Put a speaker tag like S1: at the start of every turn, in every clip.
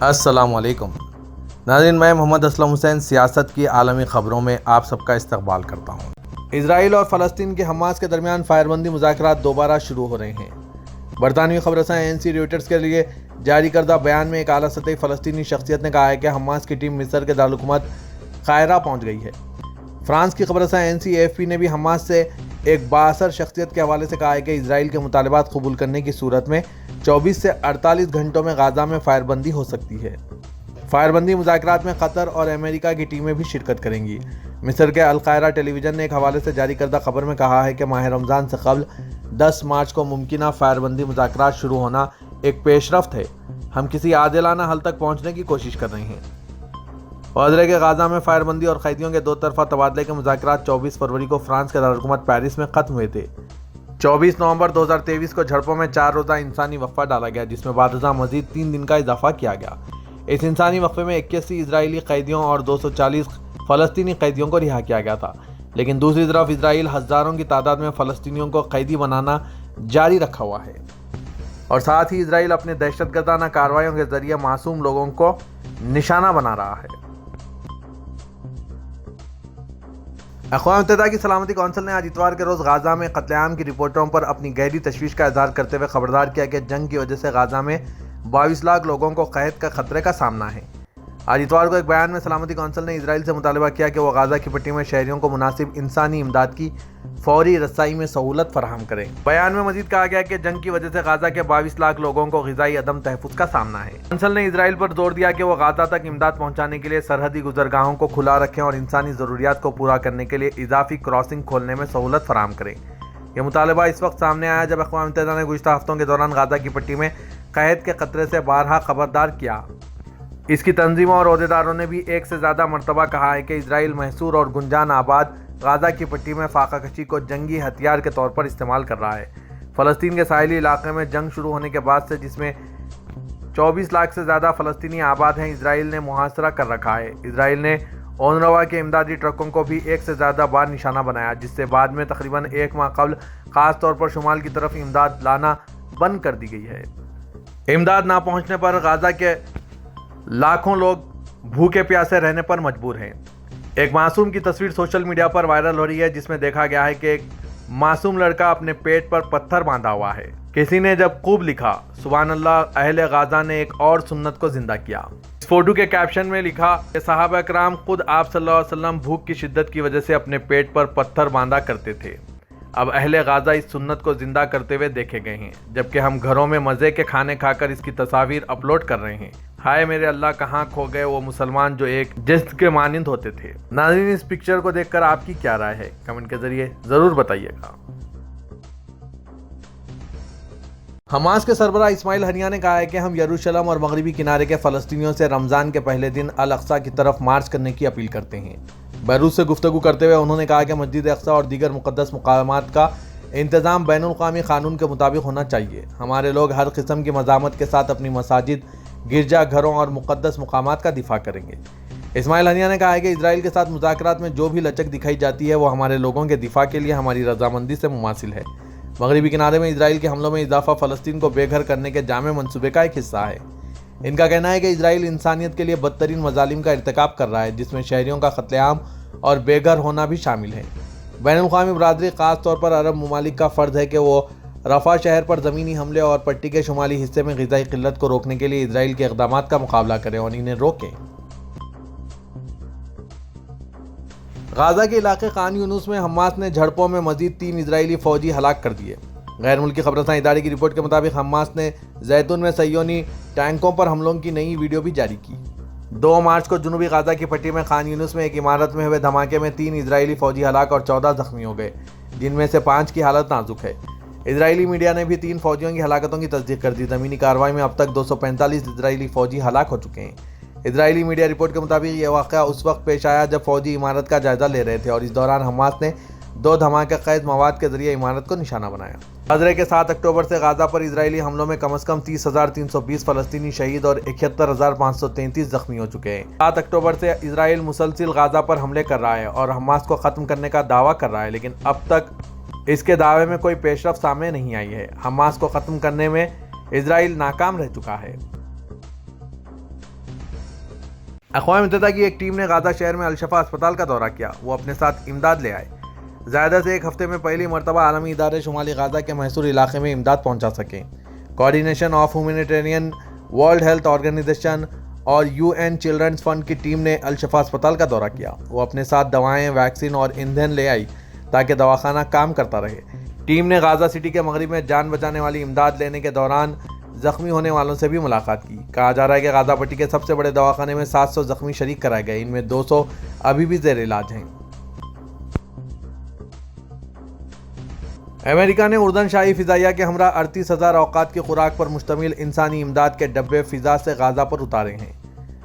S1: अस्सलाम वालेकुम नाज़रीन, मैं मोहम्मद असलम हुसैन सियासत की आलमी ख़बरों में आप सबका इस्तकबाल करता हूँ। इजराइल और फ़लस्तीन के हमास के दरमियान फायरबंदी मुज़ाकरात दोबारा शुरू हो रहे हैं। बरतानवी खबरसां एएनसी रॉयटर्स के लिए जारी करदा बयान में एक आला सतही फ़लस्तीनी शख्सियत ने कहा है कि हमास की टीम मिस्र के दारुल-हुकूमत कायरा पहुँच गई है। फ्रांस की खबरसां एएनसी एएफपी ने भी हमास से एक बाअसर शख्सियत के हवाले से कहा है कि इजराइल के मुतालबात कबूल करने की सूरत में 24 से 48 घंटों में गाज़ा में फायरबंदी हो सकती है। फायरबंदी मुज़ाकरात में कतर और अमेरिका की टीमें भी शिरकत करेंगी। मिस्र के अल कायरा टेलीविज़न ने एक हवाले से जारी करदा खबर में कहा है कि माह रमज़ान से कबल 10 मार्च को मुमकिना फायरबंदी मुज़ाकरात शुरू होना एक पेशरफ्त है। हम किसी आदिलाना हल तक पहुँचने की कोशिश कर रहे हैं। वाज़ेह के गाज़ा में फायरबंदी और कैदियों के दो तरफा तबादले के मुज़ाकरात 24 फरवरी को फ्रांस के दारुल-हुकूमत पेरिस में ख़त्म हुए थे। 24 नवंबर 2023 को झड़पों में 4 रोज़ा इंसानी वक्फा डाला गया, जिसमें बादशाह मजीद 3 दिन का इजाफा किया गया। इस इंसानी वक्फे में 81 इजरायली कैदियों और 240 फ़लस्तीनी कैदियों को रिहा किया गया था। लेकिन दूसरी तरफ इजराइल हज़ारों की तादाद में फ़लस्तीनियों को कैदी बनाना जारी रखा हुआ है और साथ ही इजराइल अपने दहशतगर्दाना कार्रवाइयों के जरिए मासूम लोगों को निशाना बना रहा है। अक़वाम मुत्तहिदा की सलामती कौंसिल ने आज इतवार के रोज़ गाज़ा में कत्लेआम की रिपोर्टों पर अपनी गहरी तशवीश का इज़हार करते हुए खबरदार किया कि जंग की वजह से गाज़ा में 22 लाख लोगों को क़हत का खतरे का सामना है। आज इतवार को एक बयान में सलामती कौंसिल ने इजराइल से मुतालबा किया कि वह गाज़ा की पट्टी में शहरियों को मुनासिब इंसानी इमदाद की फौरी रसाई में सहूलत फराहम करें। बयान में मजीद कहा गया कि जंग की वजह से गाज़ा के 22 लाख लोगों को ग़िज़ाई अदम तहफ़्फ़ुज़ का सामना है। कौंसिल ने इजराइल पर जोर दिया कि वह गाज़ा तक इमदाद पहुँचाने के लिए सरहदी गुज़रगाहों को खुला रखें और इंसानी ज़रूरियात को पूरा करने के लिए इजाफी क्रॉसिंग खोलने में सहूलत फराहम करें। यह मुतालबा इस वक्त सामने आया जब अक़वाम मुत्तहिदा ने गुज़िश्ता हफ्तों के दौरान गाज़ा की पट्टी में क़हत के खतरे से बारहा खबरदार किया। इसकी तंजीमों और अहदेदारों ने भी एक से ज़्यादा मरतबा कहा है कि इजराइल महसूर और गुंजान आबाद गाज़ा की पट्टी में फाका कशी को जंगी हथियार के तौर पर इस्तेमाल कर रहा है। फ़लस्तीन के साहिली इलाके में जंग शुरू होने के बाद से, जिसमें 24 लाख से ज़्यादा फ़लस्तीनी आबाद हैं, इजराइल ने मुहासरा कर रखा है। इजराइल ने ओनरवा के इमदादी ट्रकों को भी एक से ज़्यादा बार निशाना बनाया, जिससे बाद में तकरीबन एक माह कबल ख़ास तौर पर शुमाल की तरफ इमदाद लाना बंद कर दी गई है। इमदाद ना पहुँचने पर गाज़ा के लाखों लोग भूखे प्यासे रहने पर मजबूर हैं। एक मासूम की तस्वीर सोशल मीडिया पर वायरल हो रही है, जिसमें देखा गया है कि एक मासूम लड़का अपने पेट पर पत्थर बांधा हुआ है। किसी ने जब खूब लिखा, सुभान अल्लाह, अहले गाज़ा ने एक और सुन्नत को जिंदा किया। इस फोटो के कैप्शन में लिखा कि सहाबा कराम खुद आप सल्लल्लाहु अलैहि वसल्लम भूख की शिद्दत की वजह से अपने पेट पर पत्थर बांधा करते थे। अब अहले गाज़ा इस सुन्नत को जिंदा करते हुए देखे गए हैं, जबकि हम घरों में मज़े के खाने खाकर इसकी तस्वीर अपलोड कर रहे हैं। हाय मेरे अल्लाह, कहाँ खो गए वो मुसलमान जो एक जिस्म के मानिंद होते थे। नाज़रीन, इस पिक्चर को देखकर आपकी क्या राय है, कमेंट के जरिए ज़रूर बताइएगा। हमास के सरबराह इस्माइल हनिया ने कहा है कि हम यरूशलेम और मगरबी किनारे के फ़लस्तीनियों से रमज़ान के पहले दिन अल अक्सा की तरफ मार्च करने की अपील करते हैं। बैरूत से गुफ्तगू करते हुए उन्होंने कहा कि मस्जिद अक्सा और दीगर मुक़द्दस मकामात का इंतज़ाम बैनुल-अक़वामी क़ानून के मुताबिक होना चाहिए। हमारे लोग हर किस्म की मज़ामत के साथ अपनी मसाजिद, गिरजा घरों और मुक़द्दस मकामात का दिफा करेंगे। इस्माइल हनिया ने कहा है कि इजराइल के साथ मुज़ाकरात में जो भी लचक दिखाई जाती है वो हमारे लोगों के दिफा के लिए हमारी रजामंदी से मुमासिल है। मगरबी किनारे में इजराइल के हमलों में इजाफा फ़लस्तीन को बेघर करने के जामे मंसूबे का एक हिस्सा है। इनका कहना है कि इजराइल इंसानियत के लिए बदतरीन मजालिम का इर्तिकाब कर रहा है, जिसमें शहरियों का कत्लेआम और बेघर होना भी शामिल है। बैनुल-अक़वामी बरादरी, ख़ास तौर पर अरब ममालिक का फ़र्ज़ है कि वो रफ़ा शहर पर ज़मीनी हमले और पट्टी के शुमाली हिस्से में ग़िज़ाई क़िल्लत को रोकने के लिए इजराइल के इक़दामात का मुकाबला करें और इन्हें रोकें। गाज़ा के इलाके खान यूनुस में हमास ने झड़पों में मज़ीद 3 इजरायली फ़ौजी हलाक कर दिए। गैर मुल्की खबरसां इदारे की रिपोर्ट के मुताबिक हमास ने जैतून में सह्योनी टैंकों पर हमलों की नई वीडियो भी जारी की। 2 मार्च को जुनूबी गाज़ा की पट्टी में खान यूनुस में एक इमारत में हुए धमाके में 3 इजरायली फ़ौजी हलाक और 14 ज़ख्मी हो गए, जिनमें से 5 की हालत नाजुक है। इजरायली मीडिया ने भी 3 फ़ौजियों की हलाकतों की तस्दीक कर दी। ज़मीनी कार्रवाई में अब तक 245 इजरायली फ़ौजी हलाक हो चुके हैं। इजरायली मीडिया रिपोर्ट के मुताबिक यह वाक़या उस वक्त पेश आया जब फ़ौजी इमारत का जायज़ा ले रहे थे और इस दौरान हमास ने 2 धमाके ख़ैज़ मवाद के जरिए इमारत को निशाना बनाया। वाज़ेह के 7 अक्टूबर से गाज़ा पर इजरायली हमलों में कम से कम 30,320 फ़लस्तीनी शहीद और 71,533 ज़ख्मी हो चुके हैं। 7 अक्टूबर से इजराइल मुसलसिल गाज़ा पर हमले कर रहा है और हमास को ख़त्म करने का दावा कर रहा है, लेकिन अब तक इसके दावे में कोई पेशरफ्त सामने नहीं आई है। हमास को ख़त्म करने में इजराइल नाकाम रह चुका है। اقوام متحدہ کی ایک ٹیم نے غازہ شہر میں الشفا اسپتال کا دورہ کیا. وہ اپنے ساتھ امداد لے آئے. زیادہ سے ایک ہفتے میں پہلی مرتبہ عالمی ادارے شمالی غازہ کے محصور علاقے میں امداد پہنچا سکیں. Coordination of humanitarian, World Health Organization اور UN چلڈرنز فنڈ کی ٹیم نے الشفا اسپتال کا دورہ کیا. وہ اپنے ساتھ دوائیں، ویکسین اور ایندھن لے آئی تاکہ دواخانہ کام کرتا رہے. ٹیم نے غازہ سٹی کے مغرب میں جان بچانے والی امداد لینے کے دوران زخمی ہونے والوں سے بھی ملاقات کی. کہا جا رہا ہے کہ غازہ پٹی کے سب سے بڑے دواخانے میں 700 زخمی شریک کرائے گئے. ان میں 200 ابھی بھی زیر علاج ہیں. امریکہ نے اردن شاہی فضائیہ کے ہمراہ 38,000 اوقات کی خوراک پر مشتمل انسانی امداد کے ڈبے فضا سے غازہ پر اتارے ہیں.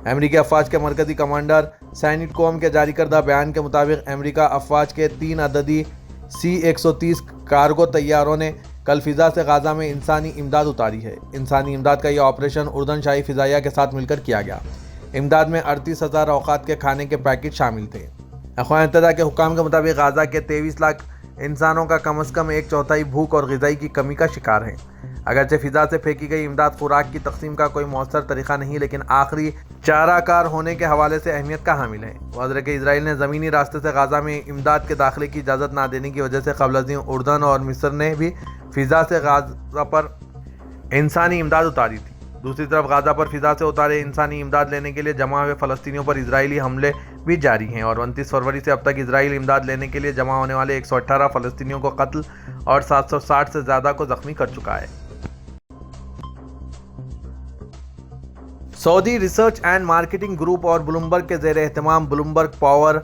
S1: امریکی افواج کے مرکزی کمانڈر سینٹ کوم کے جاری کردہ بیان کے مطابق امریکہ افواج کے 3 عددی C-130 کارگو طیاروں نے کل فضا سے غازہ میں انسانی امداد اتاری ہے. انسانی امداد کا یہ آپریشن اردن شاہی فضائیہ کے ساتھ مل کر کیا گیا. امداد میں 38,000 اوقات کے کھانے کے پیکٹ شامل تھے. اقوام متحدہ کے حکام کے مطابق غازہ کے 23 لاکھ انسانوں کا کم از کم 1/4 بھوک اور غذائی کی کمی کا شکار ہیں. اگرچہ فضا سے پھینکی گئی امداد خوراک کی تقسیم کا کوئی مؤثر طریقہ نہیں، لیکن آخری چارہ کار ہونے کے حوالے سے اہمیت کا حامل ہے. واضح ہے کہ اسرائیل نے زمینی راستے سے غازہ میں امداد کے داخلے کی اجازت نہ دینے کی وجہ سے قبل ازیں اردن اور مصر نے بھی فضا سے غازہ پر انسانی امداد اتاری تھی. دوسری طرف غازہ پر فضا سے اتارے انسانی امداد لینے کے لیے جمع ہوئے فلسطینیوں پر اسرائیلی حملے بھی جاری ہیں اور 29 فروری سے اب تک اسرائیل امداد لینے کے لیے جمع ہونے والے 118 فلسطینیوں کو قتل اور 760 سے زیادہ کو زخمی کر چکا ہے. سعودی ریسرچ اینڈ مارکیٹنگ گروپ اور بلومبرگ کے زیر اہتمام بلومبرگ پاور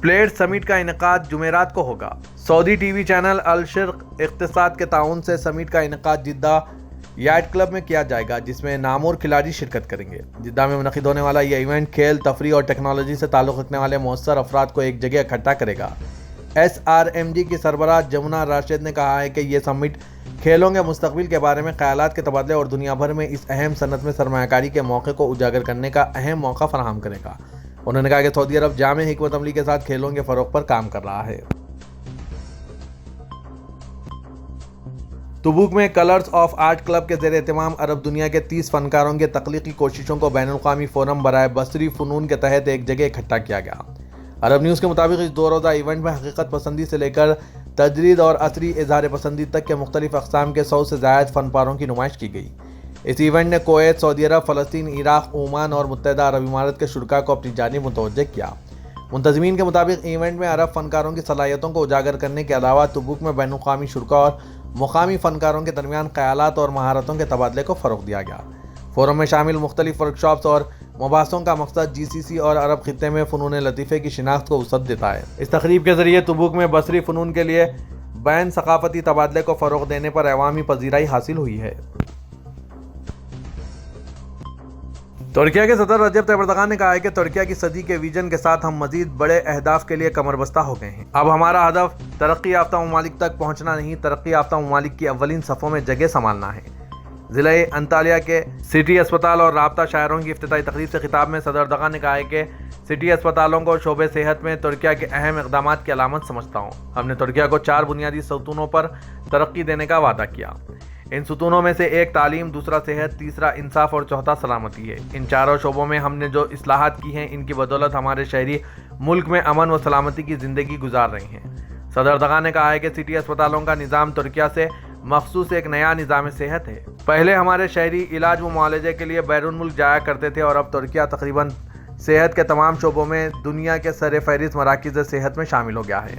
S1: پلیٹ سمٹ کا انعقاد جمعرات کو ہوگا. سعودی ٹی وی چینل الشرق اقتصاد کے تعاون سے سمٹ کا انعقاد جدہ یاٹ کلب میں کیا جائے گا، جس میں نامور کھلاڑی شرکت کریں گے. جدہ میں منعقد ہونے والا یہ ایونٹ کھیل، تفریح اور ٹیکنالوجی سے تعلق رکھنے والے مؤثر افراد کو ایک جگہ اکٹھا کرے گا. SRMD کی سربراہ جمنا راشد نے کہا ہے کہ یہ سمٹ کھیلوں کے مستقبل کے بارے میں خیالات کے تبادلے اور دنیا بھر میں اس اہم صنعت میں سرمایہ کاری کے موقع کو اجاگر کرنے کا اہم موقع فراہم کرے گا. انہوں نے کہا کہ سعودی عرب جامع حکمت عملی کے ساتھ کھیلوں کے فروغ پر کام کر رہا ہے. تبوک میں کلرز آف آرٹ کلب کے زیر اہتمام عرب دنیا کے 30 فنکاروں کے تخلیقی کوششوں کو بین الاقوامی فورم برائے بصری فنون کے تحت ایک جگہ اکٹھا کیا گیا. عرب نیوز کے مطابق اس 2 روزہ ایونٹ میں حقیقت پسندی سے لے کر تجرید اور عصری اظہار پسندی تک کے مختلف اقسام کے 100 سے زائد فن پاروں کی نمائش کی گئی. اس ایونٹ نے کویت، سعودی عرب، فلسطین، عراق، عمان اور متحدہ عرب امارات کے شرکاء کو اپنی جانب متوجہ کیا. منتظمین کے مطابق ایونٹ میں عرب فنکاروں کی صلاحیتوں کو اجاگر کرنے کے علاوہ تبوک میں بین الاقوامی شرکاء اور مقامی فنکاروں کے درمیان خیالات اور مہارتوں کے تبادلے کو فروغ دیا گیا. فورم میں شامل مختلف ورکشاپس اور مباحثوں کا مقصد GCC اور عرب خطے میں فنون لطیفے کی شناخت کو وسعت دیتا ہے. اس تقریب کے ذریعے تبوک میں بصری فنون کے لیے بین ثقافتی تبادلے کو فروغ دینے پر عوامی پذیرائی حاصل ہوئی ہے. ترکیہ کے صدر رجب طیب اردوغان نے کہا ہے کہ ترکیہ کی صدی کے ویژن کے ساتھ ہم مزید بڑے اہداف کے لیے کمر بستہ ہو گئے ہیں. اب ہمارا ہدف ترقی یافتہ ممالک تک پہنچنا نہیں، ترقی یافتہ ممالک کی اولین صفوں میں جگہ سنبھالنا ہے. ضلع انطالیہ کے سٹی اسپتال اور رابطہ شاعروں کی افتتاحی تقریب سے خطاب میں صدر اردوغان نے کہا ہے کہ سٹی اسپتالوں کو شعبہ صحت میں ترکیہ کے اہم اقدامات کی علامت سمجھتا ہوں. ہم نے ترکیہ کو 4 بنیادی ستونوں پر ترقی دینے کا وعدہ کیا. ان ستونوں میں سے ایک تعلیم، دوسرا صحت، تیسرا انصاف اور چوتھا سلامتی ہے. ان چاروں شعبوں میں ہم نے جو اصلاحات کی ہیں، ان کی بدولت ہمارے شہری ملک میں امن و سلامتی کی زندگی گزار رہے ہیں. صدر اردوغان نے کہا ہے کہ سٹی اسپتالوں کا نظام ترکیہ سے مخصوص ایک نیا نظام صحت ہے. پہلے ہمارے شہری علاج و معالجے کے لیے بیرون ملک جایا کرتے تھے اور اب ترکیہ تقریباً صحت کے تمام شعبوں میں دنیا کے سر فہرست مراکز صحت میں شامل ہو گیا ہے.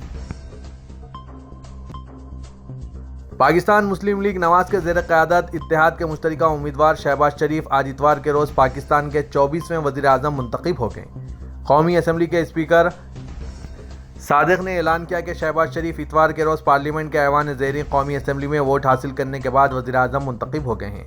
S1: پاکستان مسلم لیگ نواز کے زیر قیادت اتحاد کے مشترکہ امیدوار شہباز شریف آج اتوار کے روز پاکستان کے 24ویں وزیر اعظم منتخب ہو گئے. قومی اسمبلی کے اسپیکر صادق نے اعلان کیا کہ شہباز شریف اتوار کے روز پارلیمنٹ کے ایوان زیریں قومی اسمبلی میں ووٹ حاصل کرنے کے بعد وزیر اعظم منتخب ہو گئے ہیں.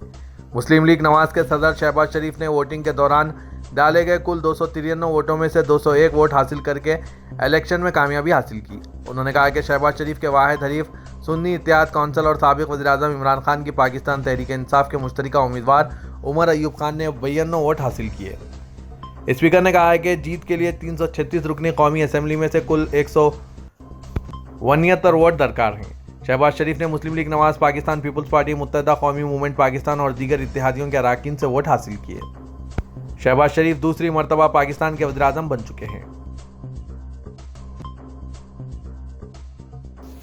S1: مسلم لیگ نواز کے صدر شہباز شریف نے ووٹنگ کے دوران ڈالے گئے کل 293 ووٹوں میں سے 201 ووٹ حاصل کر کے الیکشن میں کامیابی حاصل کی. انہوں نے کہا کہ شہباز شریف کے واحد حریف سنی اتحاد کونسل اور سابق وزیر اعظم عمران خان کی پاکستان تحریک انصاف کے مشترکہ امیدوار عمر ایوب خان نے 92 ووٹ حاصل کیے. اسپیکر نے کہا ہے کہ جیت کے لیے 336 رکنی قومی اسمبلی میں سے کل 169 ووٹ درکار ہیں. شہباز شریف نے مسلم لیگ نواز، پاکستان پیپلز پارٹی، متحدہ قومی موومنٹ پاکستان اور دیگر اتحادیوں کے اراکین سے ووٹ حاصل کیے. शहबाज शरीफ दूसरी मरतबा पाकिस्तान के वज़ीर-ए-आज़म बन चुके हैं।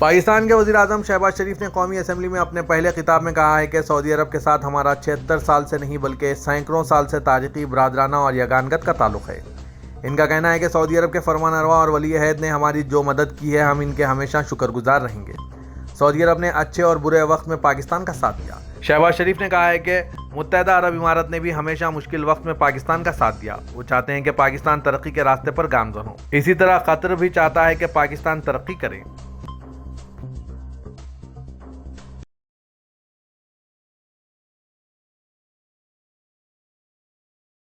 S1: पाकिस्तान के वज़ीर-ए-आज़म शहबाज शरीफ ने कौमी असम्बली में अपने पहले खिताब में कहा है कि सऊदी अरब के साथ हमारा 76 साल से नहीं बल्कि सैकड़ों साल से तारीख़ी, बरादराना और यगानगत का ताल्लुक़ है। इनका कहना है कि सऊदी अरब के फरमानरवा और वली अहद ने हमारी जो मदद की है, हम इनके हमेशा शुक्रगुजार रहेंगे। सऊदी अरब ने अच्छे और बुरे वक्त में पाकिस्तान का साथ दिया। शहबाज शरीफ ने कहा है कि मुत्तहदा अरब इमारात ने भी हमेशा मुश्किल वक्त में पाकिस्तान का साथ दिया। वो चाहते हैं कि पाकिस्तान तरक्की के रास्ते पर गामज़न हो। इसी तरह कतर भी चाहता है कि पाकिस्तान तरक्की करे।